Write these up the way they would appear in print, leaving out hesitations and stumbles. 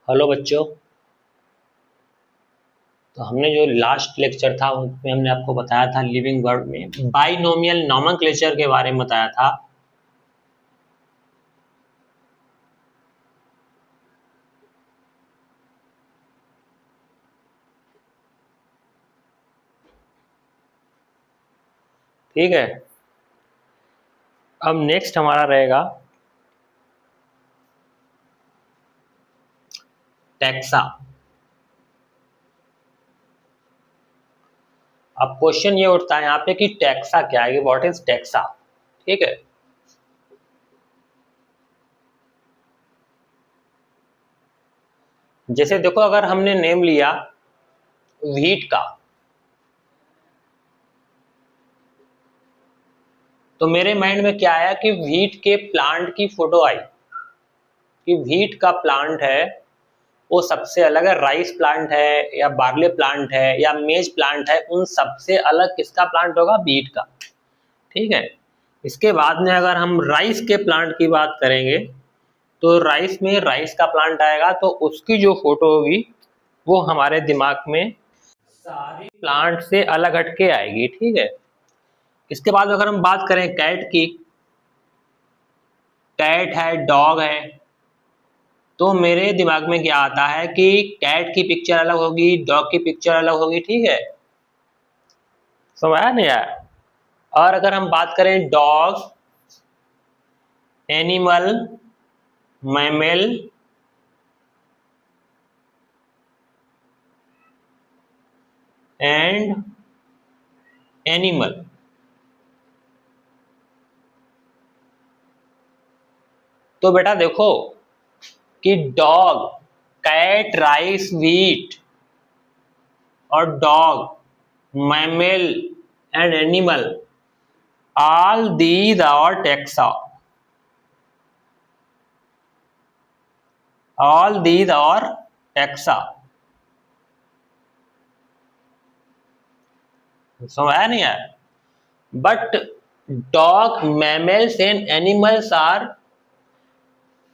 Hello बच्चों। तो हमने जो लास्ट लेक्चर था उसमें हमने आपको बताया था लिविंग वर्ड में बाइनोमियल नोमेनक्लेचर के बारे में बताया था। ठीक है, अब नेक्स्ट हमारा रहेगा टैक्सा। अब क्वेश्चन ये उठता है यहाँ पे कि टैक्सा क्या है, व्हाट इज टैक्सा। ठीक है, जैसे देखो अगर हमने नेम लिया व्हीट का, तो मेरे माइंड में क्या आया कि व्हीट के प्लांट की फोटो आई कि व्हीट का प्लांट है वो सबसे अलग है। राइस प्लांट है या बार्ले प्लांट है या मेज प्लांट है, उन सबसे अलग किसका प्लांट होगा? व्हीट का। ठीक है, इसके बाद में अगर हम राइस के प्लांट की बात करेंगे तो राइस में राइस का प्लांट आएगा, तो उसकी जो फोटो होगी वो हमारे दिमाग में सारे प्लांट से अलग हटके आएगी। ठीक है, इसके बाद अगर हम बात करें कैट की, कैट है, डॉग है, तो मेरे दिमाग में क्या आता है कि कैट की पिक्चर अलग होगी, डॉग की पिक्चर अलग होगी। ठीक है, समझ आया नहीं यार? और अगर हम बात करें dog, animal, mammal, and animal, तो बेटा देखो कि डॉग, कैट, राइस, व्हीट और dog, mammal and animal, all these are taxa. All these are taxa. समझ आया नहीं यार? But dog, mammals and animals are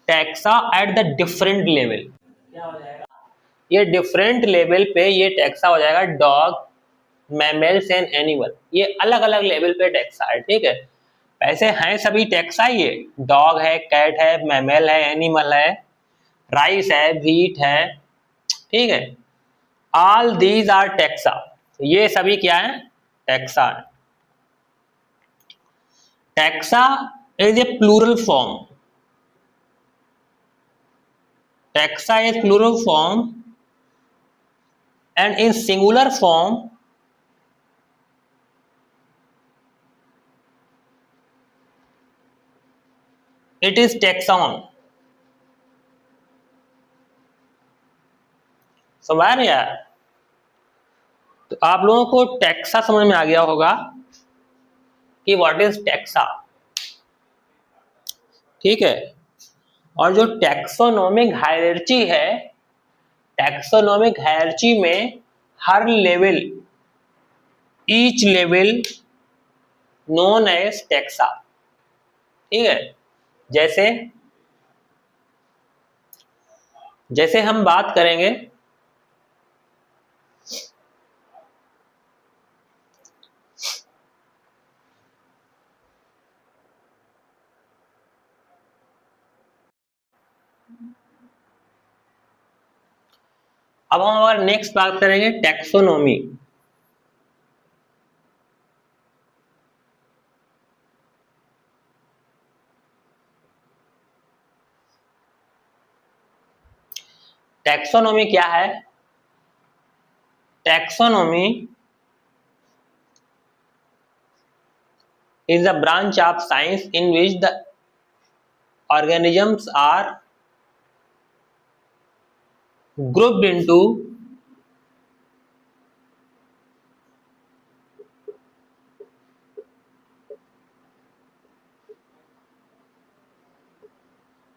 taxa at the different level. क्या हो जाएगा? ये डिफरेंट लेवल पे ये टैक्सा हो जाएगा। डॉग, मैमल्स एंड एनिमल, ये अलग अलग लेवल पे टैक्सा है। ठीक है, ऐसे हैं सभी टैक्सा ही है। डॉग है, कैट है, मैमल है, एनिमल है, राइस है, व्हीट है। ठीक है, ऑल दीज आर टैक्सा, ये सभी क्या है? टैक्सा है। Taxa is a plural form. Taxa is plural form and in singular form it is taxon. समझ रहे यार? तो आप लोगों को टैक्सा समझ में आ गया होगा कि व्हाट इज टैक्सा। ठीक है, और जो टैक्सोनॉमिक हायरार्ची है, टैक्सोनॉमिक हायरार्ची में हर level, each level known as taxa. ठीक है, जैसे जैसे हम बात करेंगे अब हम अगर नेक्स्ट बात करेंगे टैक्सोनॉमी। टैक्सोनॉमी क्या है? Taxonomy is a branch of science in which the organisms are grouped into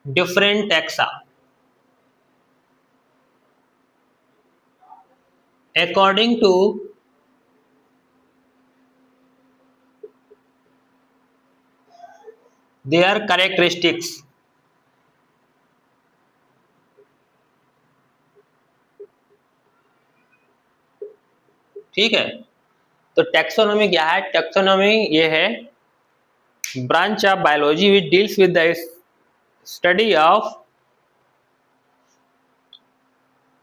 different taxa according to their characteristics. ठीक है। तो टैक्सोनॉमी क्या है? टैक्सोनॉमी ये है branch of biology which deals with the study of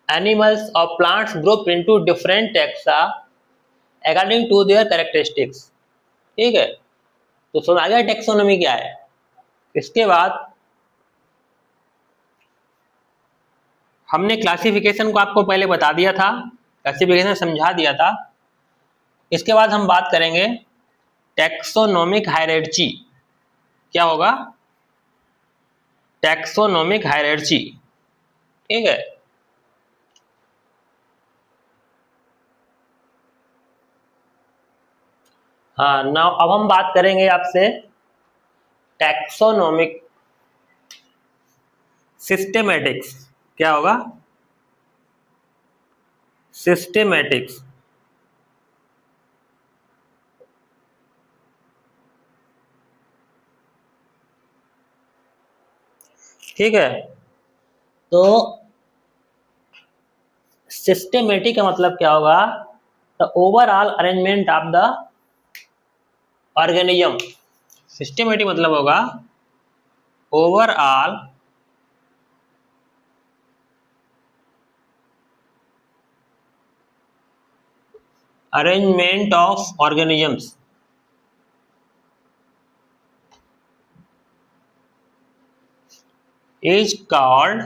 animals और plants group into different taxa according to their characteristics. ठीक है, तो समझ आ गया टैक्सोनॉमी क्या है। इसके बाद हमने क्लासिफिकेशन को आपको पहले बता दिया था, क्लासिफिकेशन समझा दिया था। इसके बाद हम बात करेंगे टैक्सोनॉमिक हायरार्ची। क्या होगा? Taxonomic hierarchy. ठीक है, हाँ नाउ अब हम बात करेंगे आपसे टैक्सोनॉमिक सिस्टेमेटिक्स। क्या होगा? सिस्टेमेटिक्स। ठीक है, तो सिस्टेमेटिक का मतलब क्या होगा? The overall arrangement of the organism. Systematic मतलब होगा overall arrangement of organisms. Is called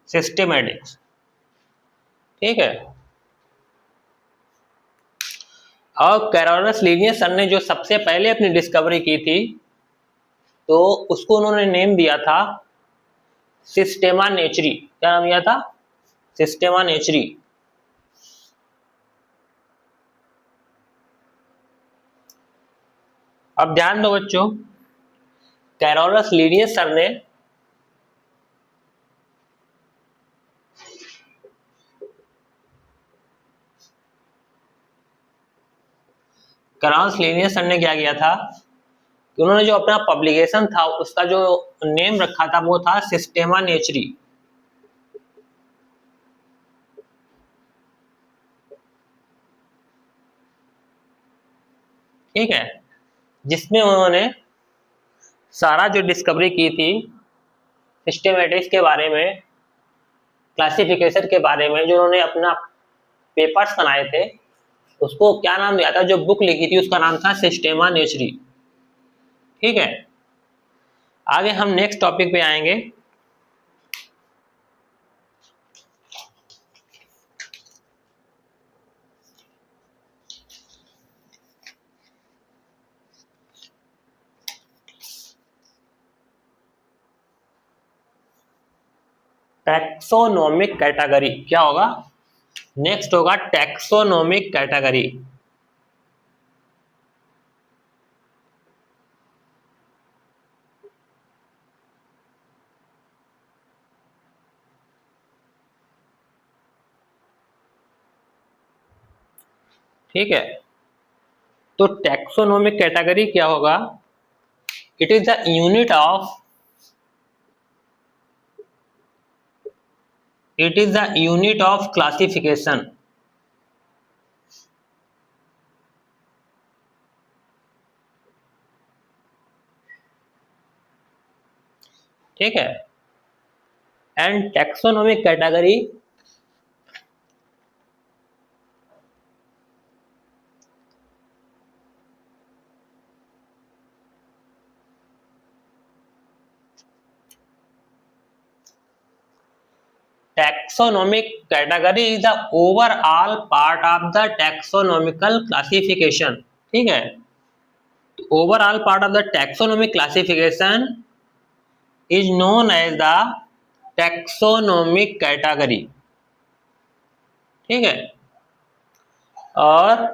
systematics. ठीक है, और कैरोलस लिनियस सर ने जो सबसे पहले अपनी डिस्कवरी की थी तो उसको उन्होंने नेम दिया था सिस्टेमा नेचुरी। क्या नाम दिया था? सिस्टेमा नेचुरी। अब ध्यान दो बच्चों, कैरोलस लिनियस सर ने कैरोलस लिनियस सर ने क्या किया था कि उन्होंने जो अपना पब्लिकेशन था उसका जो नेम रखा था वो था सिस्टेमा नेचुरी। ठीक है, जिसमें उन्होंने सारा जो डिस्कवरी की थी सिस्टेमेटिक्स के बारे में, क्लासिफिकेशन के बारे में, जो उन्होंने अपना पेपर्स बनाए थे उसको क्या नाम दिया था? जो बुक लिखी थी उसका नाम था सिस्टेमा नेचुरी। ठीक है, आगे हम नेक्स्ट टॉपिक पे आएंगे। Taxonomic category. क्या होगा? नेक्स्ट होगा टैक्सोनॉमिक कैटेगरी। ठीक है, तो टैक्सोनॉमिक कैटेगरी क्या होगा? It is the unit of classification. ठीक है, and taxonomic category taxonomic category is the overall part of the taxonomical classification। ठीक है, overall part of the taxonomic classification is known as the taxonomic category। ठीक है, और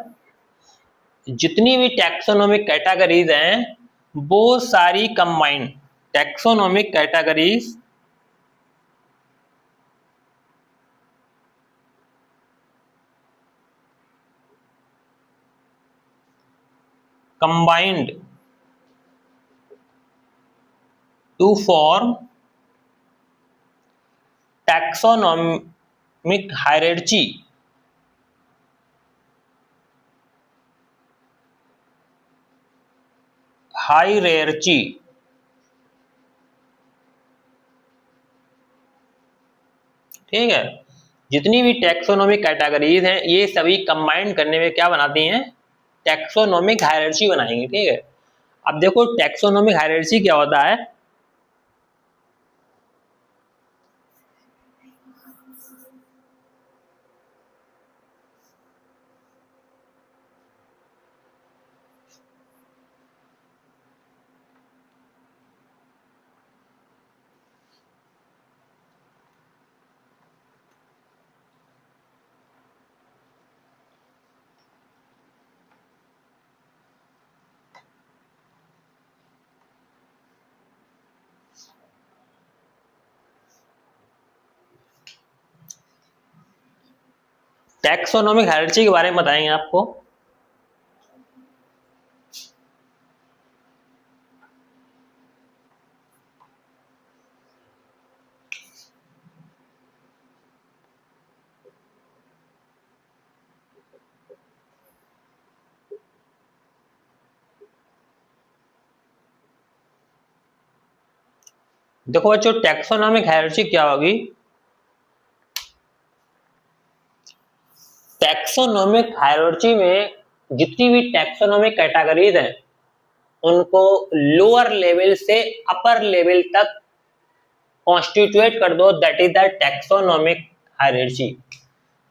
जितनी भी taxonomic categories हैं वो सारी combined taxonomic categories combined to form taxonomic hierarchy ठीक है, जितनी भी टैक्सोनॉमिक कैटेगरीज हैं ये सभी कंबाइन करने में क्या बनाती हैं, टैक्सोनॉमिक हायरार्ची बनाएंगे। ठीक है, अब देखो टैक्सोनॉमिक हायरार्ची क्या होता है। टैक्सोनॉमिक हायरार्ची के बारे में बताएंगे आपको। देखो बच्चों टैक्सोनॉमिक हायरार्ची क्या होगी। टैक्सोनॉमिक हायरार्ची में जितनी भी टैक्सोनॉमिक कैटेगरीज हैं उनको लोअर लेवल से अपर लेवल तक कॉन्स्टिट्यूएट कर दो, that is the taxonomic hierarchy.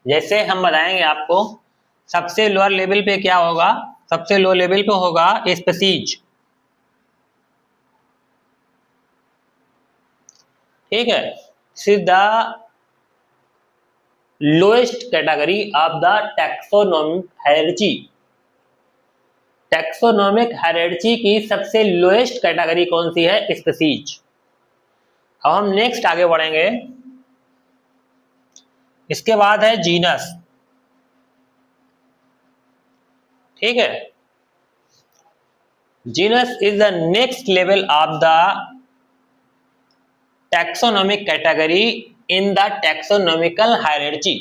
जैसे हम बताएंगे आपको, सबसे लोअर लेवल पे क्या होगा, सबसे लो लेवल पे होगा स्पीसीज। ठीक है, the lowest category of the taxonomic hierarchy. Taxonomic hierarchy की सबसे लोएस्ट कैटेगरी कौन सी है, स्पीसीज। अब हम नेक्स्ट आगे बढ़ेंगे। इसके बाद है जीनस। ठीक है, genus is the next level of the taxonomic category in the taxonomical hierarchy.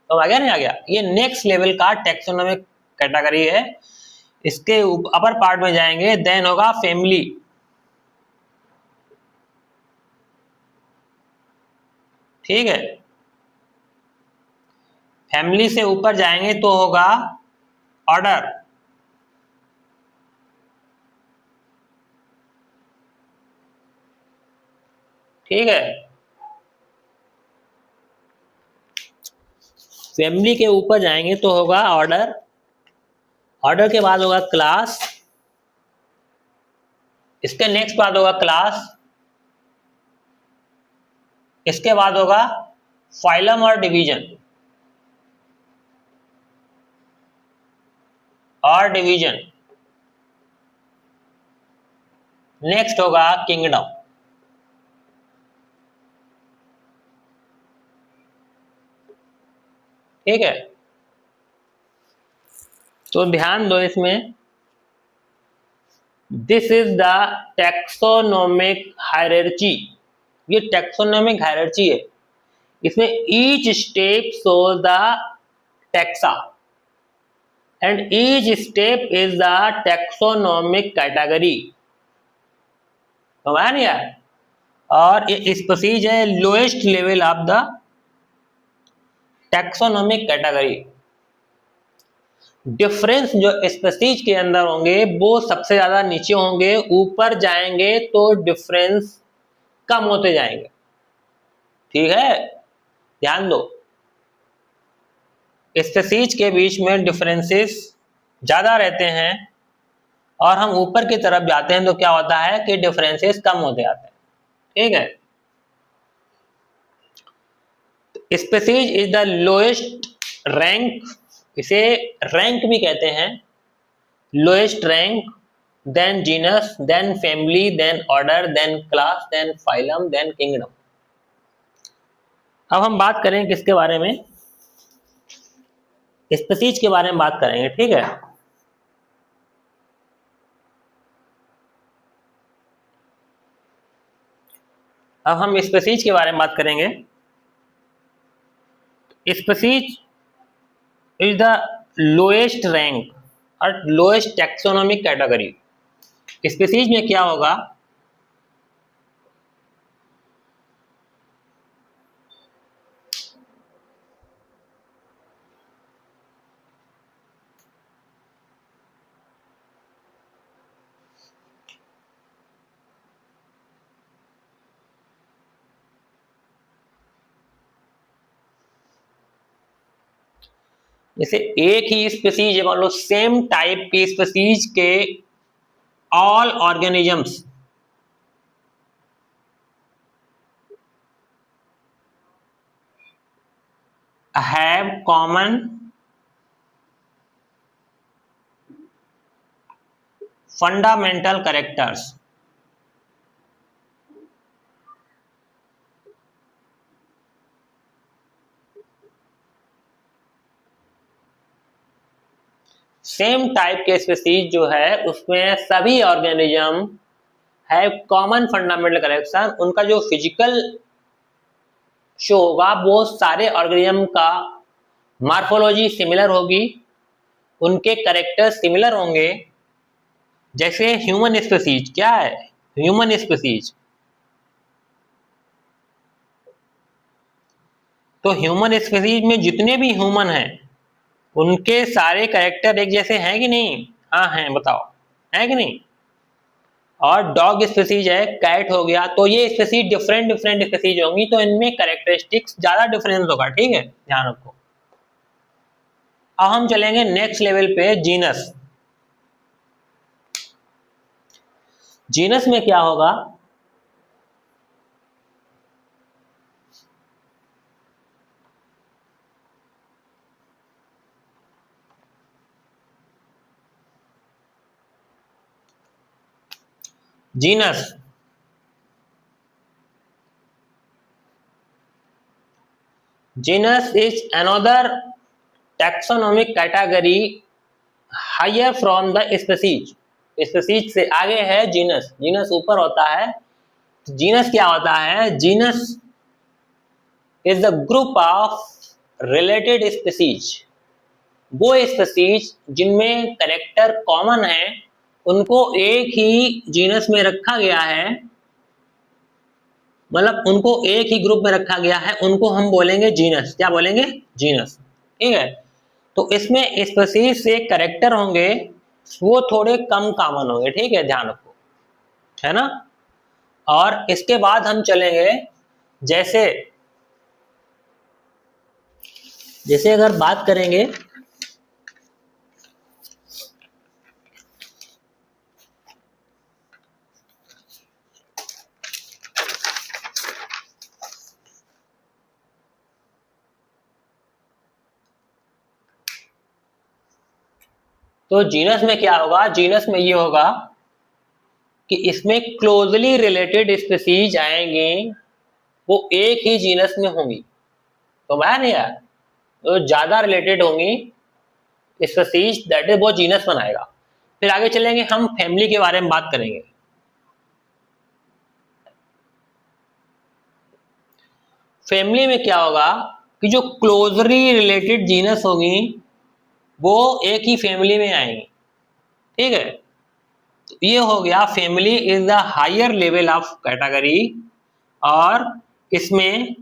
तो आ गया नहीं, आ गया, ये नेक्स्ट लेवल का टैक्सोनॉमिक कैटेगरी है। इसके अपर पार्ट में जाएंगे, देन होगा फैमिली। ठीक है, फैमिली से ऊपर जाएंगे तो होगा ऑर्डर। ठीक है, फैमिली के ऊपर जाएंगे तो होगा ऑर्डर। ऑर्डर के बाद होगा क्लास, इसके नेक्स्ट बाद होगा क्लास, इसके बाद होगा फाइलम और डिवीजन नेक्स्ट होगा किंगडम। ठीक है, तो ध्यान दो इसमें, this is the taxonomic hierarchy. ये टैक्सोनॉमिक हायरार्ची है, इसमें each step shows the taxa and each step is the taxonomic category. समझा नहीं यार। और ये स्पीसीज है lowest level of the taxonomic category. Difference जो स्पीसीज के अंदर होंगे वो सबसे ज्यादा नीचे होंगे, ऊपर जाएंगे तो डिफरेंस कम होते जाएंगे। ठीक है, ध्यान दो, स्पीसीज के बीच में डिफरेंसेस ज्यादा रहते हैं और हम ऊपर की तरफ जाते हैं तो क्या होता है कि डिफरेंसेस कम होते जाते हैं। ठीक है, species is the lowest rank, इसे रैंक भी कहते हैं, lowest rank, then genus, then family, then order, then class, then phylum, then kingdom. अब हम बात करें किसके बारे में, स्पीसीज के बारे में बात करेंगे। ठीक है, अब हम स्पीसीज के बारे में बात करेंगे। Species is the lowest rank और लोएस्ट टैक्सोनॉमिक कैटेगरी। स्पीसीज में क्या होगा, जैसे एक ही स्पीसीज है, मान लो सेम टाइप की स्पीसीज के all organisms have common fundamental characters. Same type के स्पीसीज जो है उसमें सभी organism have common fundamental character, उनका जो फिजिकल शो होगा वो सारे ऑर्गेनिज्म का मॉर्फोलॉजी सिमिलर होगी, उनके कैरेक्टर सिमिलर होंगे। जैसे ह्यूमन स्पीसीज क्या है, ह्यूमन स्पीसीज, तो ह्यूमन स्पीसीज में जितने भी ह्यूमन हैं उनके सारे कैरेक्टर एक जैसे हैं कि नहीं? हाँ हैं, बताओ है कि नहीं? और डॉग स्पीसीज है, कैट हो गया, तो ये स्पीसीज डिफरेंट डिफरेंट स्पीसीज होंगी, तो इनमें कैरेक्टरिस्टिक्स ज्यादा डिफरेंस होगा। ठीक है, ध्यान रखो। अब हम चलेंगे नेक्स्ट लेवल पे, जीनस। जीनस में क्या होगा, genus genus is another taxonomic category higher from the species. Species से आगे है जीनस, जीनस ऊपर होता है। जीनस क्या होता है, genus is the group of related species. वो स्पीसीज जिनमें कैरेक्टर कॉमन है उनको एक ही जीनस में रखा गया है, मतलब उनको एक ही ग्रुप में रखा गया है, उनको हम बोलेंगे जीनस। क्या बोलेंगे? जीनस। ठीक है, तो इसमें स्पीसीज से कैरेक्टर होंगे वो थोड़े कम कॉमन होंगे। ठीक है, ध्यान रखो, है ना। और इसके बाद हम चलेंगे, जैसे जैसे अगर बात करेंगे तो जीनस में क्या होगा, जीनस में ये होगा कि इसमें क्लोजली रिलेटेड स्पीसीज आएंगे वो एक ही जीनस में होंगी। तो मैं नहीं यार, तो ज्यादा रिलेटेड होंगी स्पीसीज, दैट इज वो जीनस बनाएगा। फिर आगे चलेंगे, हम फैमिली के बारे में बात करेंगे। फैमिली में क्या होगा कि जो क्लोजली रिलेटेड जीनस होगी वो एक ही फैमिली में आएंगी। ठीक है, तो ये हो गया, family is the higher level of category, और इसमें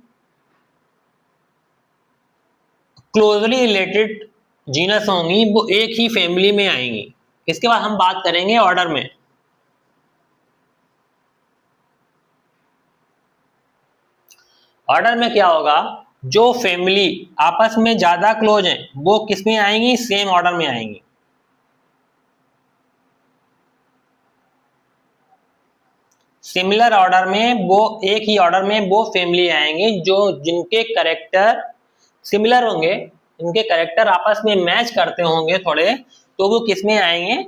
क्लोजली रिलेटेड जीनस होंगी वो एक ही फैमिली में आएंगी। इसके बाद हम बात करेंगे ऑर्डर में। ऑर्डर में क्या होगा, जो फैमिली आपस में ज्यादा क्लोज हैं वो किस में आएंगी, सेम ऑर्डर में आएंगी। सिमिलर ऑर्डर में वो एक ही ऑर्डर में वो फैमिली आएंगे जो जिनके कैरेक्टर सिमिलर होंगे, इनके कैरेक्टर आपस में मैच करते होंगे थोड़े, तो वो किस में आएंगे,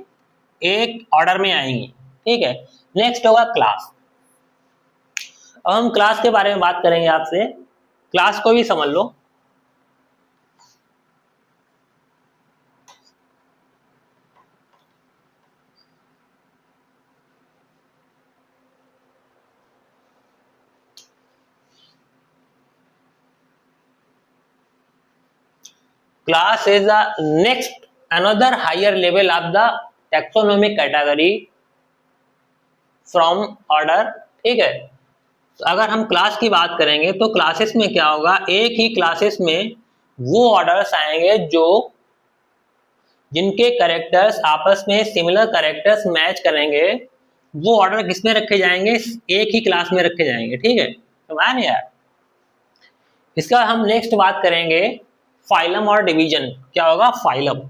एक ऑर्डर में आएंगे। ठीक है, नेक्स्ट होगा क्लास। अब हम क्लास के बारे में बात करेंगे आपसे, क्लास को भी समझ लो। Class is the next another higher level of the taxonomic category from order. ठीक है, तो अगर हम क्लास की बात करेंगे तो क्लासेस में क्या होगा, एक ही क्लासेस में वो ऑर्डर्स आएंगे जो जिनके कैरेक्टर्स आपस में सिमिलर कैरेक्टर्स मैच करेंगे, वो ऑर्डर किसमें रखे जाएंगे, एक ही क्लास में रखे जाएंगे। ठीक है, समझ नहीं यार। इसका हम नेक्स्ट बात करेंगे फाइलम और डिवीजन। क्या होगा, phylum.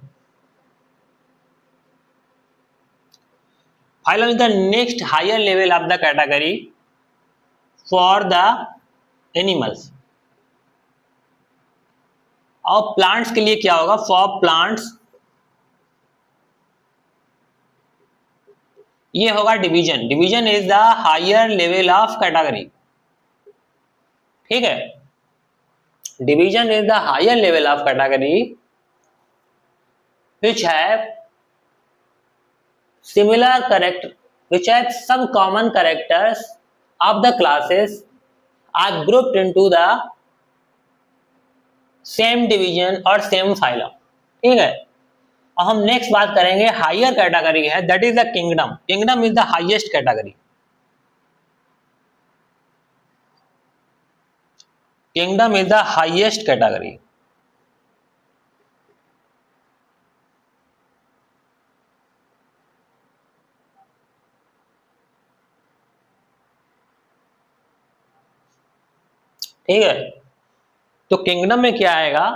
Phylum is the next higher level of the category for the animals. और प्लांट्स के लिए क्या होगा, फॉर प्लांट्स ये होगा division. Division is the higher level of category. ठीक है, division is the higher level of category which have similar character, which have some common characters of the classes are grouped into the same division or same phylum। ठीक है, और हम next बात करेंगे higher category है, that is the kingdom. Kingdom is the highest category. Kingdom is the highest category. ठीक है, तो किंगडम में क्या आएगा,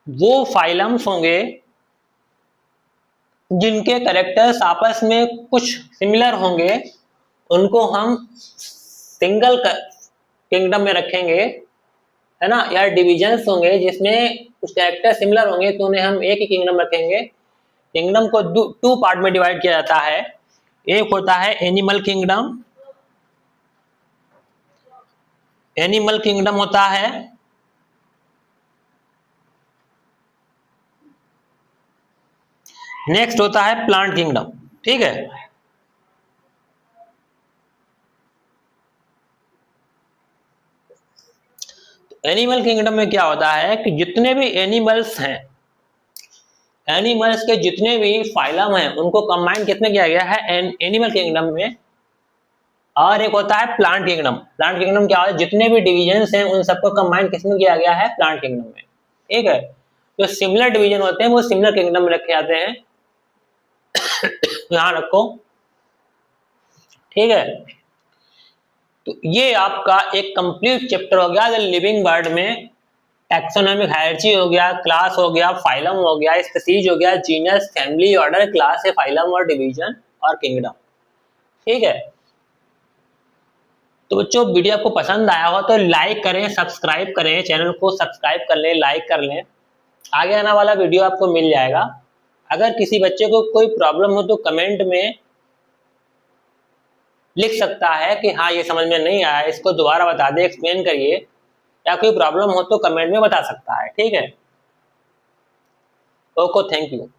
वो फाइलम्स होंगे जिनके कैरेक्टर्स आपस में कुछ सिमिलर होंगे, उनको हम सिंगल किंगडम में रखेंगे, है ना। या डिविजन्स होंगे जिसमें कुछ कैरेक्टर सिमिलर होंगे तो उन्हें हम एक ही किंगडम रखेंगे। किंगडम को टू पार्ट में डिवाइड किया जाता है। एक होता है एनिमल किंगडम, एनिमल किंगडम होता है, नेक्स्ट होता है प्लांट किंगडम। ठीक है, एनिमल किंगडम में क्या होता है कि जितने भी एनिमल्स हैं, एनिमल्स के जितने भी फाइलम हैं उनको कंबाइन कितने किया गया है, एनिमल किंगडम में। और एक होता है प्लांट किंगडम। प्लांट किंगडम क्या होता है, जितने भी डिवीजन्स हैं उन सबको कंबाइन किसमें किया गया है, प्लांट किंगडम में। ठीक है, जो सिमिलर डिवीजन होते हैं वो सिमिलर किंगडम में रखे जाते हैं। ध्यान रखो। ठीक है, तो ये आपका एक कंप्लीट चैप्टर हो गया द लिविंग वर्ल्ड में। टैक्सोनॉमिक हायरार्ची हो गया, क्लास हो गया, फाइलम हो गया, स्पीशीज हो गया, जीनस, फैमिली, ऑर्डर, क्लास है, फाइलम और डिवीजन और किंगडम। ठीक है, तो बच्चों वीडियो आपको पसंद आया हो तो लाइक करें, सब्सक्राइब करें, चैनल को सब्सक्राइब कर लें, लाइक कर लें, आगे आने वाला वीडियो आपको मिल जाएगा। अगर किसी बच्चे को कोई प्रॉब्लम हो तो कमेंट में लिख सकता है कि हाँ ये समझ में नहीं आया, इसको दोबारा बता दे, एक्सप्लेन करिए, या कोई प्रॉब्लम हो तो कमेंट में बता सकता है। ठीक है, ओके, थैंक यू।